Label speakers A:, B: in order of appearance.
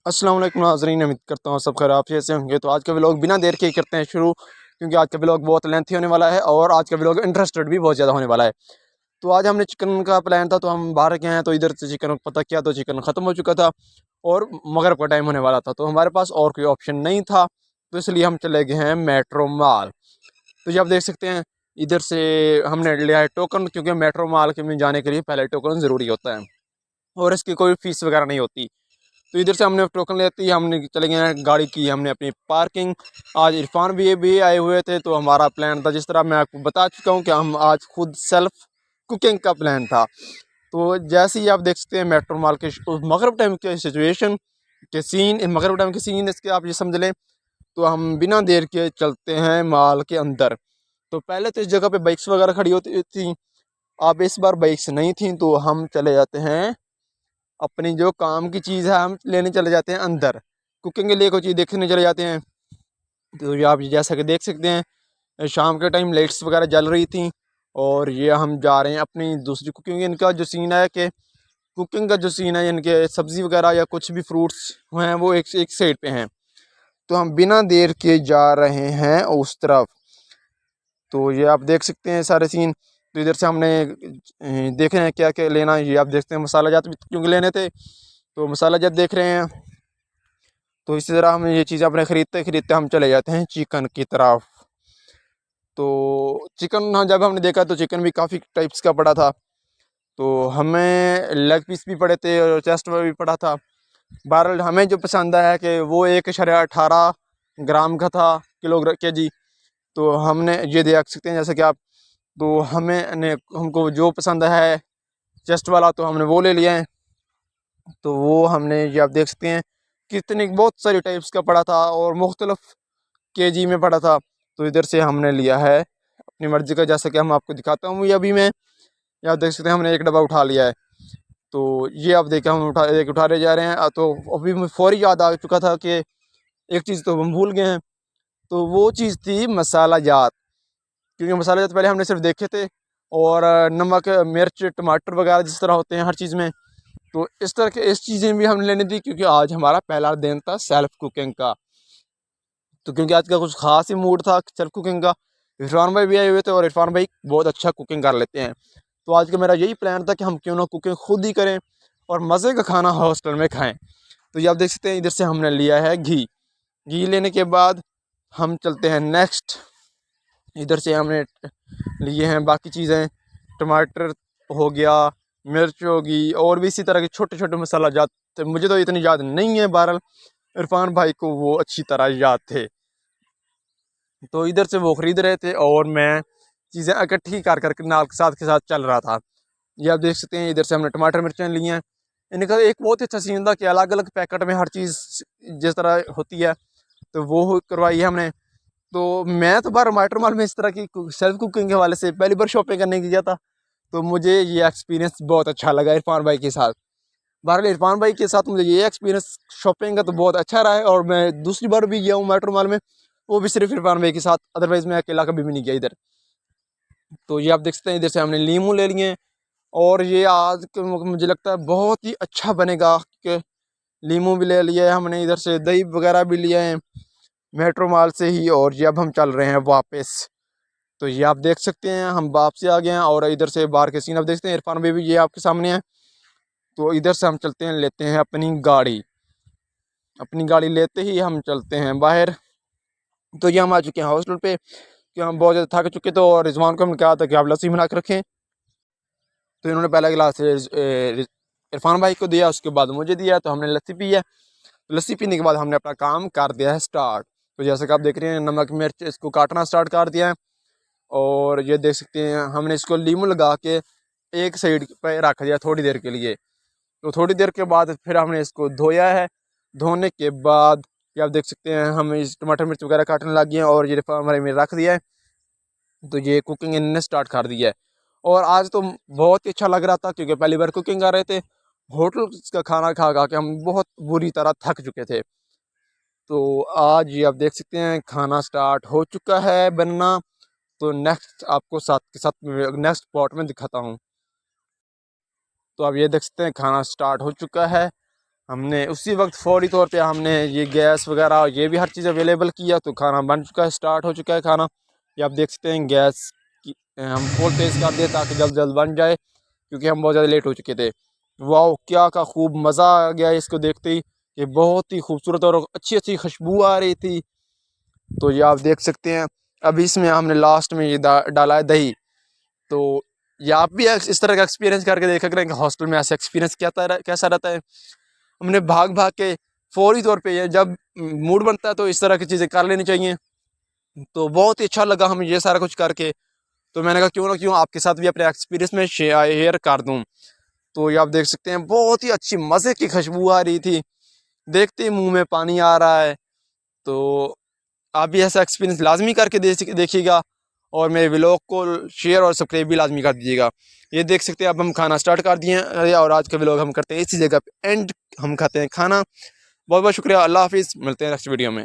A: अस्सलाम वालेकुम नाज़रीन, उम्मीद करता हूँ सब खैर आफियत से होंगे। तो आज का व्लॉग बिना देर के ही करते हैं शुरू, क्योंकि आज का व्लॉग बहुत लेंथी होने वाला है और आज का व्लॉग इंटरेस्टेड भी बहुत ज़्यादा होने वाला है। तो आज हमने चिकन का प्लान था, तो हम बाहर गए हैं, तो इधर से चिकन पता किया तो चिकन ख़त्म हो चुका था और मगरिब का टाइम होने वाला था, तो हमारे पास और कोई ऑप्शन नहीं था, तो इसलिए हम चले गए हैं मेट्रो मॉल। तो ये आप देख सकते हैं, इधर से हमने लिया है टोकन, क्योंकि मेट्रो मॉल के में जाने के लिए पहले टोकन ज़रूरी होता है और इसकी कोई फ़ीस वगैरह नहीं होती। तो इधर से हमने टोकन लेते ही हमने चले गए हैं, गाड़ी की हमने अपनी पार्किंग। आज इरफान भी आए हुए थे, तो हमारा प्लान था, जिस तरह मैं आपको बता चुका हूँ कि हम आज खुद सेल्फ कुकिंग का प्लान था। तो जैसे ही आप देख सकते हैं मेट्रो मॉल के मगरिब टाइम के सिचुएशन के सीन, मगरिब टाइम के सीन इसके आप ये समझ लें। तो हम बिना देर के चलते हैं मॉल के अंदर। तो पहले तो इस जगह पे बाइक्स वगैरह खड़ी होती थी, अब इस बार बाइक्स नहीं थी, तो हम चले जाते हैं अपनी जो काम की चीज़ है हम लेने चले जाते हैं अंदर। कुकिंग के लिए कोई चीज़ देखने चले जाते हैं। तो ये आप जैसा कि देख सकते हैं, शाम के टाइम लाइट्स वगैरह जल रही थी और ये हम जा रहे हैं अपनी दूसरी कुकिंग। इनका जो सीन है कि कुकिंग का जो सीन है, इनके सब्ज़ी वगैरह या कुछ भी फ्रूट्स हैं वो एक साइड पे हैं। तो हम बिना देर के जा रहे हैं उस तरफ। तो ये आप देख सकते हैं सारे सीन। तो इधर से हमने देखे हैं क्या क्या लेना है। ये आप देखते हैं मसाला जात भी क्योंकि लेने थे, तो मसाला जात देख रहे हैं। तो इसी तरह हम ये चीज़ अपने ख़रीदते ख़रीदते हम चले जाते हैं चिकन की तरफ। तो चिकन हाँ, जब हमने देखा तो चिकन भी काफ़ी टाइप्स का पड़ा था। तो हमें लेग पीस भी पड़े थे और चेस्ट में भी पड़ा था। बहरहाल हमें जो पसंद आया है कि वो 1.18 ग्राम का था, kg। तो हमने ये देख सकते हैं जैसे कि आप। तो हमको जो पसंद है चेस्ट वाला, तो हमने वो ले लिया है। तो वो हमने ये आप देख सकते हैं कितनी बहुत सारी टाइप्स का पड़ा था और मुख्तलिफ केजी में पड़ा था। तो इधर से हमने लिया है अपनी मर्ज़ी का, जैसा कि हम आपको दिखाता हूँ। ये अभी मैं ये आप देख सकते हैं हमने एक डब्बा उठा लिया है। तो ये आप देखें हम उठा रहे जा रहे हैं। तो अभी मुझे फौरी याद आ चुका था कि एक चीज़ तो हम भूल गए हैं, तो वो चीज़ थी मसाला जात। क्योंकि मसाला जात पहले हमने सिर्फ देखे थे और नमक मिर्च टमाटर वगैरह जिस तरह होते हैं हर चीज़ में। तो इस तरह के इस चीज़ें भी हमने लेनी थी, क्योंकि आज हमारा पहला दिन था सेल्फ कुकिंग का। तो क्योंकि आज का कुछ ख़ास ही मूड था सेल्फ कुकिंग का। इरफान भाई भी आए हुए थे और इरफान भाई बहुत अच्छा कुकिंग कर लेते हैं। तो आज का मेरा यही प्लान था कि हम क्यों ना कुकिंग खुद ही करें और मज़े का खाना हॉस्टल में खाएं। तो ये आप देख सकते हैं इधर से हमने लिया है घी। घी लेने के बाद हम चलते हैं नेक्स्ट। इधर से हमने लिए हैं बाकी चीज़ें, टमाटर हो गया, मिर्च होगी और भी इसी तरह के छोटे छोटे मसाला जात। मुझे तो इतनी याद नहीं है, बहरहाल इरफान भाई को वो अच्छी तरह याद थे। तो इधर से वो ख़रीद रहे थे और मैं चीज़ें इकट्ठी कर करके नाल के साथ चल रहा था। ये आप देख सकते हैं इधर से हमने टमाटर मिर्चें ली हैं। इनका एक बहुत ही अच्छा सीन था कि अलग अलग पैकेट में हर चीज़ जिस तरह होती है, तो वो करवाई है हमने। तो मैं तो बार टमाटर माल में इस तरह की सेल्फ कुकिंग के हवाले से पहली बार शॉपिंग करने गया था, तो मुझे ये एक्सपीरियंस बहुत अच्छा लगा इरफान भाई के साथ। बहरहाल इरफान भाई के साथ मुझे ये एक्सपीरियंस शॉपिंग का तो बहुत अच्छा रहा है और मैं दूसरी बार भी गया हूँ मेट्रो मॉल में, वो भी सिर्फ इरफान भाई के साथ, अदरवाइज़ मैं अकेला कभी भी नहीं गया इधर। तो ये आप देख सकते हैं इधर से हमने लीमू ले लिए हैं और ये आज मुझे लगता है बहुत ही अच्छा बनेगा, कि लीमू भी ले लिया है हमने, इधर से दही वगैरह भी लिए हैं मेट्रो मॉल से ही। और ये अब हम चल रहे हैं वापस। तो ये आप देख सकते हैं हम वापसी आ गए हैं और इधर से बाहर के सीन आप देखते हैं। इरफान भाई भी ये आपके सामने है। तो इधर से हम चलते हैं, लेते हैं अपनी गाड़ी। अपनी गाड़ी लेते ही हम चलते हैं बाहर। तो ये हम आ चुके हैं हॉस्टल पे, कि हम बहुत ज़्यादा थक चुके थे और रिजवान को हमने कहा था कि आप लस्सी बना के रखें। तो इन्होंने पहला गिलास इरफान भाई को दिया, उसके बाद मुझे दिया, तो हमने लस्सी पी है। तो लस्सी पीने के बाद हमने अपना काम कर दिया है स्टार्ट। तो जैसे कि आप देख रहे हैं नमक मिर्च इसको काटना स्टार्ट कर दिया है और ये देख सकते हैं हमने इसको लीमू लगा के एक साइड पे रख दिया थोड़ी देर के लिए। तो थोड़ी देर के बाद फिर हमने इसको धोया है। धोने के बाद ये आप देख सकते हैं हम इस टमाटर मिर्च वगैरह काटने लग गए हैं और ये हमारे में रख दिया है। तो ये कुकिंग इन्होंने स्टार्ट कर दी है और आज तो बहुत ही अच्छा लग रहा था, क्योंकि पहली बार कुकिंग कर रहे थे। होटल का खाना खा खा के हम बहुत बुरी तरह थक चुके थे। तो आज ये आप देख सकते हैं खाना स्टार्ट हो चुका है बनना। तो नेक्स्ट आपको साथ के साथ नेक्स्ट पॉट में दिखाता हूँ। तो आप ये देख सकते हैं खाना स्टार्ट हो चुका है हमने उसी वक्त फौरी तौर पे हमने ये गैस वगैरह ये भी हर चीज़ अवेलेबल किया, तो खाना बन चुका है, स्टार्ट हो चुका है खाना। ये आप देख सकते हैं गैस की हम फुल तेज़ कर दिए ताकि जल्द जल्द बन जाए, क्योंकि हम बहुत ज़्यादा लेट हो चुके थे। वाह क्या का खूब मज़ा आ गया इसको देखते ही। ये बहुत ही खूबसूरत और अच्छी अच्छी खुशबू आ रही थी। तो ये आप देख सकते हैं। अभी इसमें हमने लास्ट में ये डाला है दही। तो ये आप भी इस तरह का एक्सपीरियंस करके देखा करें कि हॉस्टल में ऐसा एक्सपीरियंस कैसा रहता है। हमने भाग भाग के फौरी तौर पे ये जब मूड बनता है तो इस तरह की चीज़ें कर लेनी चाहिए। तो बहुत ही अच्छा लगा हमें ये सारा कुछ करके। तो मैंने कहा क्यों ना क्यों आपके साथ भी अपने एक्सपीरियंस में शेयर कर दूँ। तो ये आप देख सकते हैं बहुत ही अच्छी मज़े की खुशबू आ रही थी, देखते ही मुंह में पानी आ रहा है। तो आप भी ऐसा एक्सपीरियंस लाजमी करके देखिएगा, और मेरे व्लॉग को शेयर और सब्सक्राइब भी लाजमी कर दीजिएगा। ये देख सकते हैं अब हम खाना स्टार्ट कर दिए हैं, और आज का व्लॉग हम करते हैं इसी जगह पे एंड। हम खाते हैं खाना। बहुत बहुत शुक्रिया, अल्लाह हाफिज़, मिलते हैं नेक्स्ट वीडियो में।